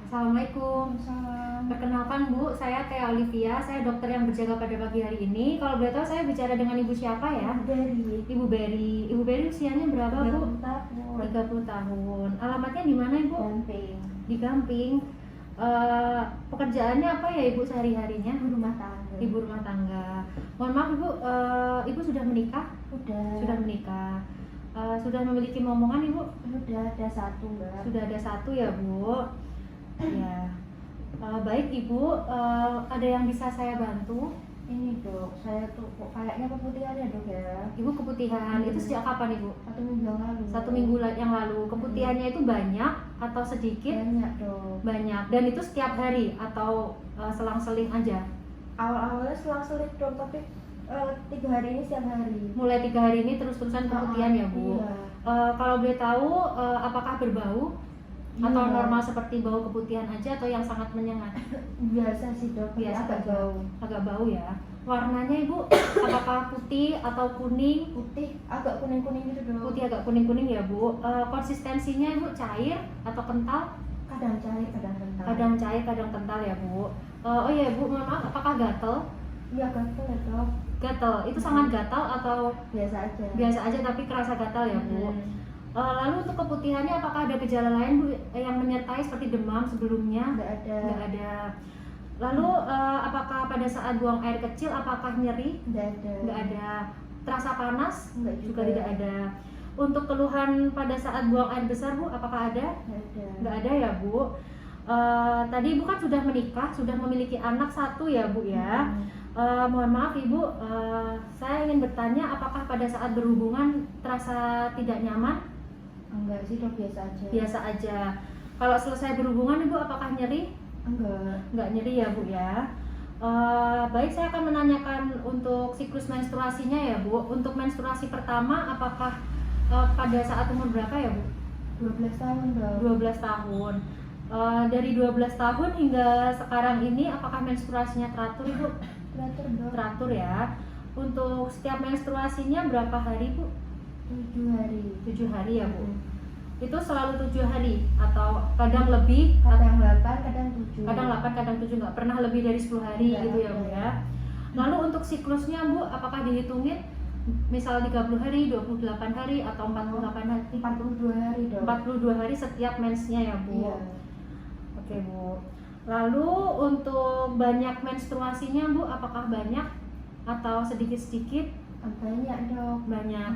Assalamualaikum. Salam. Perkenalkan Bu, saya Tia Olivia, saya dokter yang berjaga pada pagi hari ini. Kalau boleh tahu saya bicara dengan Ibu siapa ya? Dari Ibu Berry. Ibu Berry usianya berapa Bu? 30 tahun. 30 tahun. Alamatnya di mana Ibu? Gamping. Di Gamping. Pekerjaannya apa ya Ibu sehari-harinya? Ibu rumah tangga. Ibu rumah tangga. Mohon maaf Ibu, Ibu sudah menikah? Udah. Sudah menikah. Sudah memiliki momongan Ibu? Udah ada satu Mbak. Sudah ada satu ya Bu. Ya. Baik Ibu, ada yang bisa saya bantu? Ini Dok, saya tuh kok kayaknya keputihan ya Dok ya. Ibu keputihan, itu sejak kapan Ibu? 1 minggu yang lalu. 1 minggu yang lalu. Keputihannya itu banyak atau sedikit? Banyak Dok. Banyak. Dan itu setiap hari atau selang-seling aja? Awal-awalnya selang-seling Dok, tapi 3 hari ini setiap hari. Mulai 3 hari ini terus-terusan keputihan ya Bu? Iya. Kalau boleh tahu, apakah berbau? Atau Iya. normal seperti bau keputihan aja atau yang sangat menyengat? Biasa sih Dok, Biasa agak aja. bau. Agak bau ya. Warnanya Ibu, apakah putih atau kuning? Putih, agak kuning-kuning gitu Dok. Putih agak kuning-kuning ya Bu. Konsistensinya Ibu cair atau kental? Kadang cair, kadang kental. Kadang cair, kadang kental ya Bu. Oh iya Bu, mohon maaf, apakah gatel? Iya gatel ya Dok. Gatel, itu sangat gatal atau Biasa aja. biasa aja tapi kerasa gatal ya Bu? Lalu untuk keputihannya apakah ada gejala lain Bu yang menyertai seperti demam sebelumnya? Nggak ada. Nggak ada. Lalu apakah pada saat buang air kecil apakah nyeri? Nggak ada. Nggak ada. Terasa panas? Nggak Juga juga. tidak ada. Untuk keluhan pada saat buang air besar Bu, apakah ada? Nggak ada. Nggak ada ya Bu. Tadi Ibu kan sudah menikah, sudah memiliki anak 1 ya Bu ya. Mohon maaf Ibu, saya ingin bertanya apakah pada saat berhubungan terasa tidak nyaman? Enggak sih Dok, biasa aja. Biasa aja. Kalau selesai berhubungan Ibu apakah nyeri? Enggak. Nggak nyeri ya Bu ya. Baik, saya akan menanyakan untuk siklus menstruasinya ya Bu. Untuk menstruasi pertama apakah pada saat umur berapa ya Bu? 12 tahun Dok. 12 tahun. Dari 12 tahun hingga sekarang ini apakah menstruasinya teratur Ibu? Teratur Dok. Teratur ya. Untuk setiap menstruasinya berapa hari Bu? 7 hari. 7 hari ya Bu. Itu selalu 7 hari atau kadang lebih, Kadang 8, kadang 7. kadang 8, kadang 7, nggak pernah lebih dari 10 hari Nggak gitu ya Bu ada. ya. Lalu untuk siklusnya Bu, apakah dihitungin misal 30 hari, 28 hari atau 48 hari? 42 hari Dok. 42 hari setiap mensnya ya Bu. Iya. Oke Bu. Lalu untuk banyak menstruasinya Bu, apakah banyak atau sedikit-sedikit? Banyak Dok. Banyak.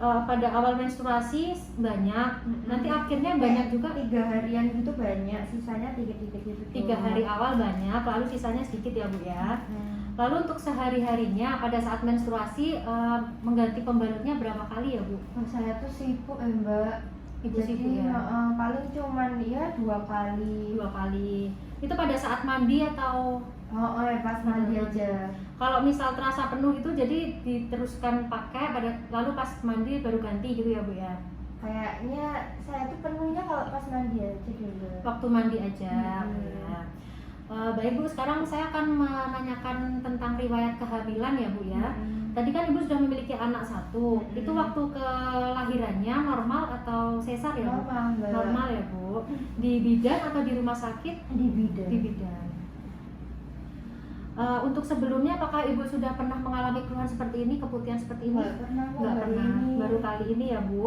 Pada awal menstruasi banyak, nanti akhirnya banyak juga. 3 harian gitu banyak, sisanya dikit-dikit gitu. 3 hari awal banyak, lalu sisanya sedikit ya Bu ya. Lalu untuk sehari-harinya pada saat menstruasi mengganti pembalutnya berapa kali ya Bu? Saya tuh sibuk ya Mbak. Ibu Jadi sibuk ya? paling cuman ya 2 kali. 2 kali. Itu pada saat mandi atau Pas mandi aja. kalau misal terasa penuh itu jadi diteruskan pakai lalu pas mandi baru ganti gitu ya Bu ya? Kayaknya saya tuh penuhnya kalau pas mandi aja dulu. Waktu mandi aja. Hmm. Ya. Baik Bu, sekarang saya akan menanyakan tentang riwayat kehamilan ya Bu ya. Tadi kan Ibu sudah memiliki anak 1. Itu waktu kelahirannya normal atau sesar ya Bu? Normal Mbak. Normal ya Bu. Di bidan atau di rumah sakit? Di bidan. Di bidan. Untuk sebelumnya apakah Ibu sudah pernah mengalami keluhan seperti ini, keputihan seperti ini? Nggak pernah, Bu, Nggak baru pernah. ini. Baru kali ini ya Bu.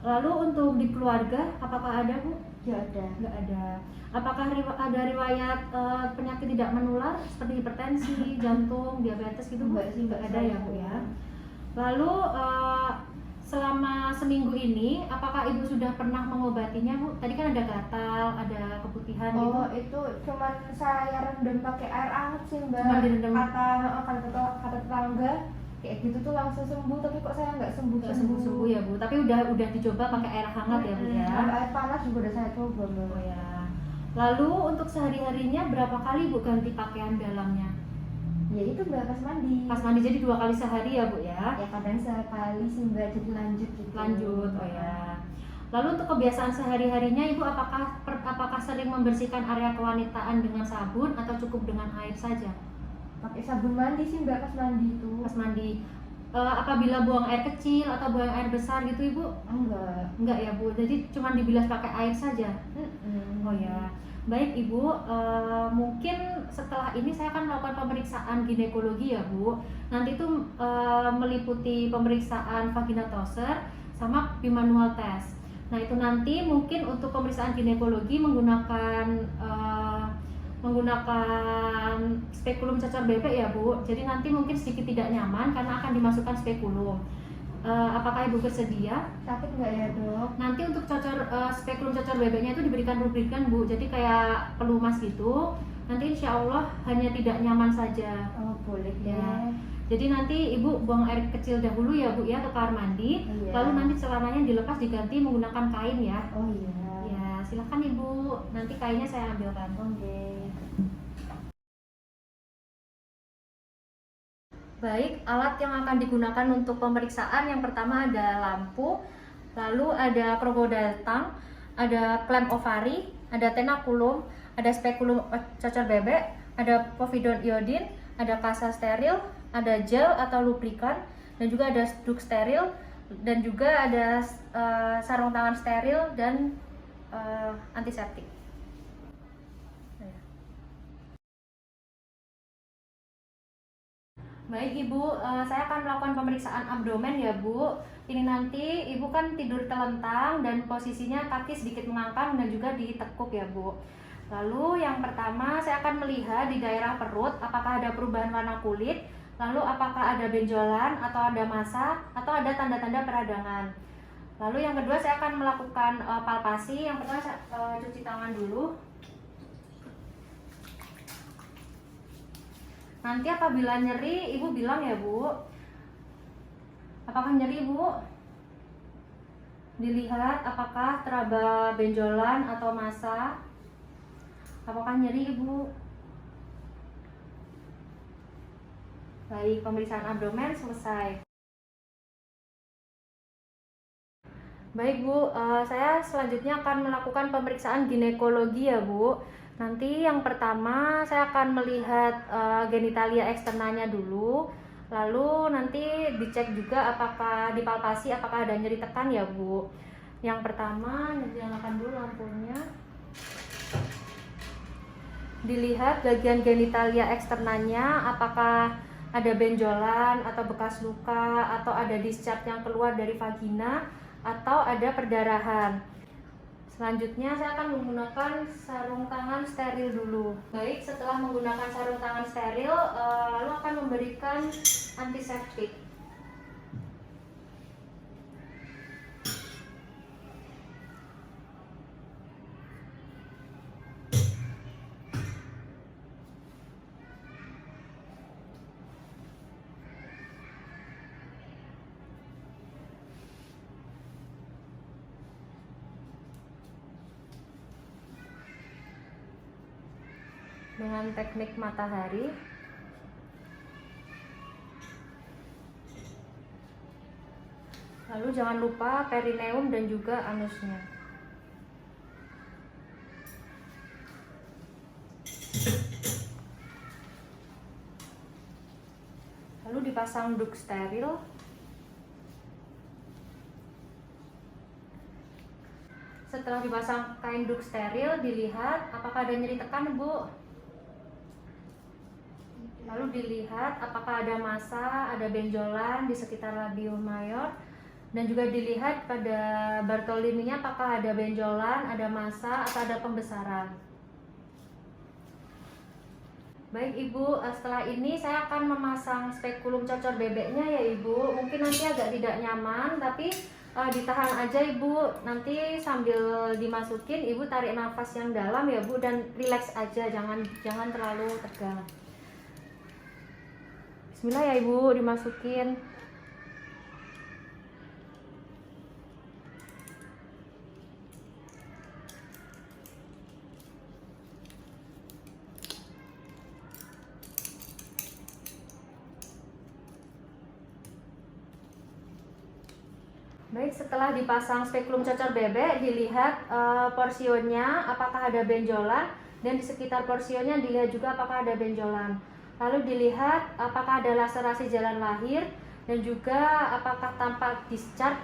Lalu untuk di keluarga apakah ada Bu? Ya ada. Nggak ada. Apakah ada riwayat penyakit tidak menular seperti hipertensi, jantung, diabetes gitu Bu? Nggak sih, Nggak nggak ada ya saya Bu ya. tahu. Lalu selama seminggu ini apakah Ibu sudah pernah mengobatinya Bu? Tadi kan ada gatal, ada keputihan gitu. Itu cuman saya rendam pakai air hangat sih Mbak. Cuman direndam. Kata tetangga kayak gitu tuh langsung sembuh, tapi kok saya nggak sembuh Nggak sembuh ya Bu, tapi udah dicoba pakai air hangat ya Bu ya. Kalau air panas juga udah saya coba Mbak. Oh ya. Lalu untuk sehari-harinya berapa kali Bu ganti pakaian dalamnya? Ya itu Mbak pas mandi. Pas mandi jadi 2 kali sehari ya Bu ya? Ya kadang sekali sih Mbak, jadi lanjut gitu. Lanjut, oh ya. Lalu untuk kebiasaan sehari-harinya Ibu apakah sering membersihkan area kewanitaan dengan sabun atau cukup dengan air saja? Pakai sabun mandi sih Mbak pas mandi itu. Pas mandi. Apabila buang air kecil atau buang air besar gitu Ibu? Enggak. Enggak ya Bu, jadi cuma dibilas pakai air saja? Oh ya. Baik Ibu, mungkin setelah ini saya akan melakukan pemeriksaan ginekologi ya Bu. Nanti itu meliputi pemeriksaan vagina tosser sama bimanual test. Nah itu nanti mungkin untuk pemeriksaan ginekologi menggunakan spekulum cocor bebek ya Bu. Jadi nanti mungkin sedikit tidak nyaman karena akan dimasukkan spekulum. Apakah Ibu bersedia? Sakit nggak ya dok? Nanti untuk spekulum cocor bebeknya itu diberikan rubrikan Bu, jadi kayak pelumas gitu. Nanti insya Allah hanya tidak nyaman saja. Oh boleh Ya. deh. Jadi nanti Ibu buang air kecil dahulu ya Bu ya ke kamar mandi. Iya. Lalu nanti celananya dilepas diganti menggunakan kain ya. Oh iya. Ya silahkan Ibu, nanti kainnya saya ambilkan. Oke. Baik, alat yang akan digunakan untuk pemeriksaan yang pertama ada lampu, lalu ada crocodile tongue, ada clamp ovari, ada tenakulum, ada spekulum cocor bebek, ada povidone iodine, ada kasa steril, ada gel atau lubrikan, dan juga ada duk steril, dan juga ada sarung tangan steril dan antiseptik. Baik Ibu, saya akan melakukan pemeriksaan abdomen ya Bu. Ini nanti Ibu kan tidur telentang dan posisinya kaki sedikit mengangkat dan juga ditekuk ya Bu. Lalu yang pertama saya akan melihat di daerah perut apakah ada perubahan warna kulit, lalu apakah ada benjolan atau ada massa atau ada tanda-tanda peradangan. Lalu yang kedua saya akan melakukan palpasi. Yang pertama saya cuci tangan dulu. Nanti apabila nyeri, Ibu bilang ya Bu. Apakah nyeri Bu? Dilihat apakah teraba benjolan atau massa. Apakah nyeri Ibu? Baik, pemeriksaan abdomen selesai. Baik Bu, saya selanjutnya akan melakukan pemeriksaan ginekologi ya Bu. Nanti yang pertama saya akan melihat genitalia eksternanya dulu. Lalu nanti dicek juga apakah dipalpasi apakah ada nyeri tekan ya Bu. Yang pertama nyalakan dulu lampunya. Dilihat bagian genitalia eksternanya apakah ada benjolan atau bekas luka atau ada discharge yang keluar dari vagina atau ada perdarahan. Selanjutnya saya akan menggunakan sarung tangan steril dulu. Baik, setelah menggunakan sarung tangan steril, lalu akan memberikan antiseptik. Dengan teknik matahari. Lalu jangan lupa perineum dan juga anusnya. Lalu dipasang duk steril. Setelah dipasang kain duk steril, dilihat apakah ada nyeri tekan Bu. Lalu dilihat apakah ada massa, ada benjolan di sekitar labium mayor, dan juga dilihat pada Bartolininya apakah ada benjolan, ada massa, atau ada pembesaran. Baik Ibu, setelah ini saya akan memasang spekulum cocor bebeknya ya Ibu. Mungkin nanti agak tidak nyaman, tapi ditahan aja Ibu. Nanti sambil dimasukin Ibu tarik nafas yang dalam ya Bu, dan rileks aja, jangan terlalu tegang. Bismillah ya Ibu, dimasukin. Baik, setelah dipasang spekulum cocor bebek, dilihat porsionya apakah ada benjolan, dan di sekitar porsionya dilihat juga apakah ada benjolan. Lalu dilihat apakah ada laserasi jalan lahir, dan juga apakah tampak discharge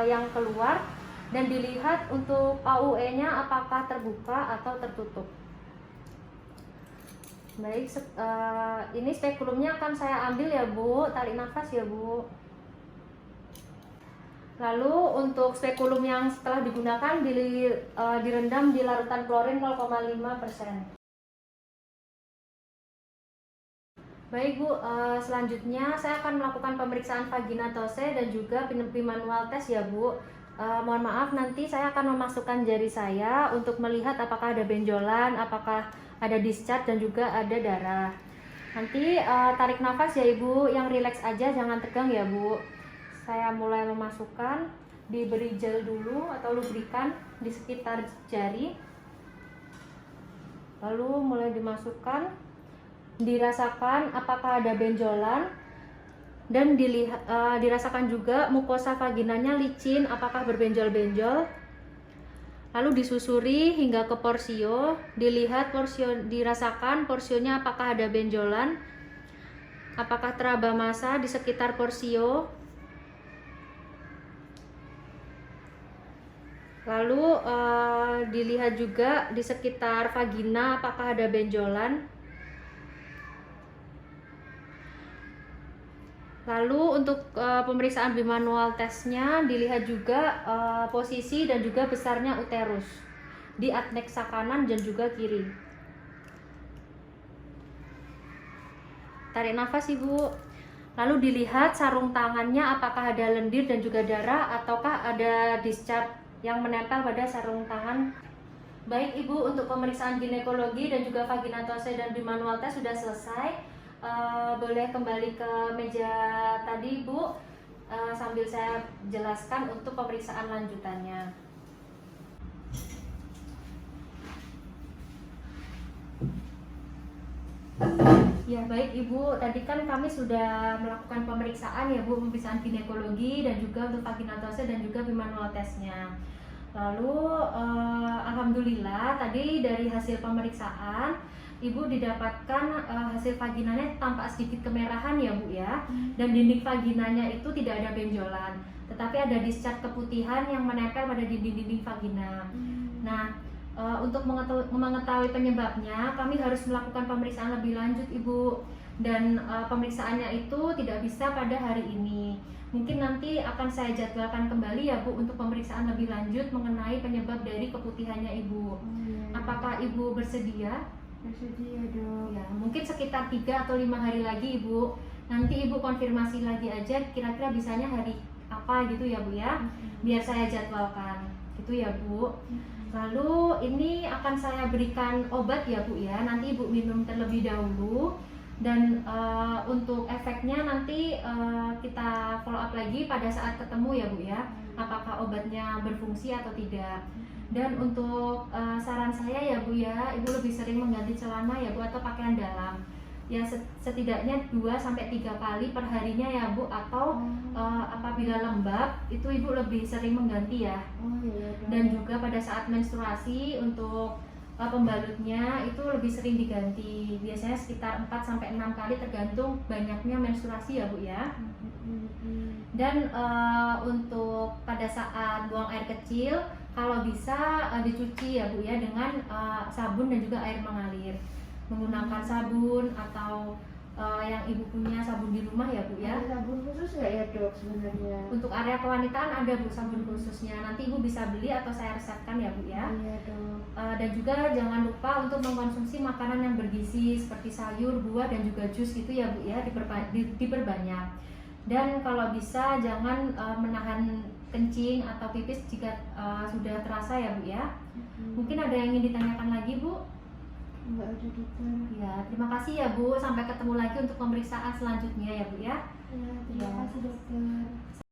yang keluar, dan dilihat untuk AUE-nya apakah terbuka atau tertutup. Baik, ini spekulumnya akan saya ambil ya Bu, tarik nafas ya Bu. Lalu untuk spekulum yang setelah digunakan direndam di larutan klorin 0,5%. Baik Bu, selanjutnya saya akan melakukan pemeriksaan vaginatose dan juga bimanual test ya Bu. Mohon maaf, nanti saya akan memasukkan jari saya untuk melihat apakah ada benjolan, apakah ada discharge dan juga ada darah. Nanti tarik nafas ya Ibu, yang rileks aja, jangan tegang ya Bu. Saya mulai memasukkan, diberi gel dulu atau lubrikan di sekitar jari. Lalu mulai dimasukkan, dirasakan apakah ada benjolan, dan dirasakan juga mukosa vaginanya licin, apakah berbenjol-benjol. Lalu disusuri hingga ke porsio, dilihat dirasakan porsionya apakah ada benjolan, apakah teraba massa di sekitar porsio. Lalu dilihat juga di sekitar vagina apakah ada benjolan. Lalu untuk pemeriksaan bimanual testnya dilihat juga posisi dan juga besarnya uterus di adnexa kanan dan juga kiri. Tarik nafas Ibu. Lalu dilihat sarung tangannya apakah ada lendir dan juga darah ataukah ada discharge yang menempel pada sarung tangan. Baik Ibu, untuk pemeriksaan ginekologi dan juga vaginatose dan bimanual test sudah selesai. Boleh kembali ke meja tadi Bu, sambil saya jelaskan untuk pemeriksaan lanjutannya. Ya baik Ibu, tadi kan kami sudah melakukan pemeriksaan ya Bu, pemeriksaan ginekologi dan juga untuk vaginatose dan juga bimanual testnya. Lalu alhamdulillah tadi dari hasil pemeriksaan Ibu didapatkan hasil vaginanya tampak sedikit kemerahan ya Bu ya, dan dinding vaginanya itu tidak ada benjolan, tetapi ada discharge keputihan yang menempel pada dinding-dinding vagina. Nah, untuk mengetahui penyebabnya kami harus melakukan pemeriksaan lebih lanjut Ibu, dan pemeriksaannya itu tidak bisa pada hari ini. Mungkin nanti akan saya jadwalkan kembali ya Bu untuk pemeriksaan lebih lanjut mengenai penyebab dari keputihannya Ibu. Apakah Ibu bersedia? Bersedia Dok. Ya, mungkin sekitar 3 atau 5 hari lagi Ibu. Nanti Ibu konfirmasi lagi aja kira-kira bisanya hari apa gitu ya Bu ya. Biar saya jadwalkan. Gitu ya Bu. Lalu ini akan saya berikan obat ya Bu ya. Nanti Ibu minum terlebih dahulu. Dan untuk efeknya nanti kita follow up lagi pada saat ketemu ya Bu ya. Apakah obatnya berfungsi atau tidak. Dan untuk saran saya ya Bu ya, Ibu lebih sering mengganti celana ya Bu atau pakaian dalam. Ya setidaknya 2-3 kali per harinya ya Bu, atau apabila lembab itu Ibu lebih sering mengganti ya. Dan juga pada saat menstruasi untuk pembalutnya itu lebih sering diganti. Biasanya sekitar 4-6 kali tergantung banyaknya menstruasi ya Bu ya. Dan untuk pada saat buang air kecil kalau bisa dicuci ya Bu ya dengan sabun dan juga air mengalir. Menggunakan sabun atau yang Ibu punya sabun di rumah ya Bu ya. Ada sabun khusus nggak ya Dok sebenarnya? Untuk area kewanitaan ada Bu sabun khususnya. Nanti Ibu bisa beli atau saya resepkan ya Bu ya. Iya Dok. Dan juga jangan lupa untuk mengkonsumsi makanan yang bergizi seperti sayur, buah dan juga jus gitu ya Bu ya, diperbanyak. Dan kalau bisa jangan menahan kencing atau pipis jika sudah terasa ya Bu ya. Mungkin ada yang ingin ditanyakan lagi Bu? Enggak ada Dokter. Ya, terima kasih ya Bu. Sampai ketemu lagi untuk pemeriksaan selanjutnya ya Bu ya. Ya, terima kasih Dokter.